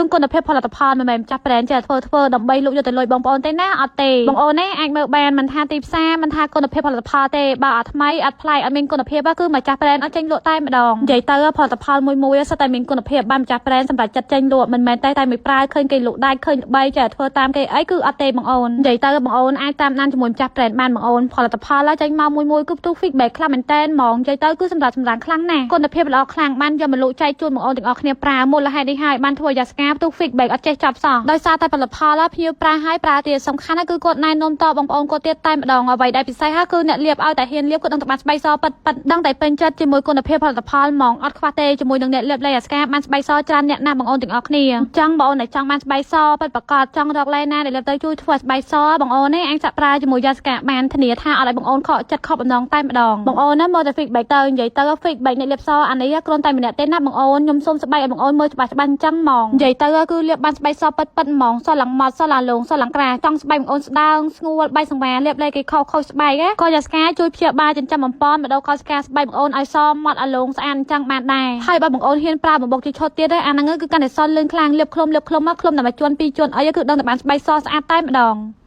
រឿងគុណភាពផលិតផលមិនមែនចាប់ប្រែនចេះធ្វើដើម្បីលក់យកទៅលុយបងប្អូនទេណាអត់ទេបងប្អូនណាអាចមើលបានមិនថាទីផ្សារមិនថាគុណភាពផលិតផលទេបើអត់ថ្មីអត់ប្លែកអត់មានគុណភាពគឺម្ចាស់ប្រែនអត់ចេញលក់តែម្ដងនិយាយទៅផលិតផលមួយសុទ្ធតែមានគុណភាពបានម្ចាស់ប្រែនសម្រាប់ចាត់ចេញលក់មិនមែនតែមិនប្រើឃើញគេលក់ដាច់ឃើញល្បីចេះធ្វើតាមគេអីគឺអត់ទេបងអូននិយាយទៅបងអូនអាចតាមដានជាមួយម្ចាស់ប្រែនបានបងអូនផលិតផលចេញមកមួយគឺផ្ទុះ feedback ខ្លះមែនតែនហ្មងនិយាយទៅគឺសម្រាប់ខ្លាំងណាស់គុណភាពល្អខ្លាំងបានយកមកលក់ចែកជូនបងអូនទាំងអស់គ្នាប្រើមូលហេតុនេះហើយបានធ្វើយ៉ាស្កាផ្ទុះ feedback អត់ចេះចប់សោះដោយសារតែផលិតផលភ្ញៀវប្រើហើយប្រើទៀតសំខាន់គឺគាត់ណែនាំតបងប្អូនគាត់ទៀតតែម្ដងអ្វីដែលពិសេសគឺអ្នកលាបឲ្យតែហ៊ានលាបគាត់ដឹងតែបានស្បែកសប៉ិតដឹងតែពេញចិត្តជាមួយគុណភាពផលិតផលហ្មងអត់ខ្វះទេជាមួយនឹងអ្នកលាបលេអាស្កាបានស្បែកសច្រើនអ្នកណាបងអូនទាំងអស់គ្នាចង់បងអូនដែលចង់បានស្បែកសពិតប្រាកដចង់រកលេណាដែលលាបទៅជួយធ្វើស្បែកសបងអូននេះអាចសាក់ប្រើជាមួយយ៉ាស្កាបានធានាថាអត់ឲ្យបងអូនខកចិត្តខកបំណងតែម្ដងបងអូនណាមើលតែ feedback ទៅនិយាយទៅ feedback អ្នកលាបសអានេះគ្រាន់តែម្នាក់ទេណាបងអូនខ្ញុំសូមស្បែកឲ្យបងអូនមើលច្បាស់អញ្ចឹងហ្មងនិយាយទៅគឺលាបបានស្បែកសពិតហ្មងសឡើងម៉ត់សឡើងលងសឡើងក្រាចង់ស្បែកបងអូនស្ដើងស្ងួលបែកសង្វាលាបលេគេខុសស្បែកក៏យ៉ាស្កាជួយព្យាបាលចិញ្ចឹមបំពន់ម្ដងខុសស្កាស្បែកបងអូនឲ្យសម៉ត់ឲ្យលងស្អាតអញ្ចឹងបានដែរហើយបើបងអូនហ៊ានប្រើបំបុកជាឈុតទៀតអាហ្នឹងគឺកាន់តែសលឿនខ្លាំងលាបឃ្លុំមកឃ្លុំតែមួយជាន់ពីរជាន់អីគឺដឹងតែបានស្បែកសស្អាតតែម្ដង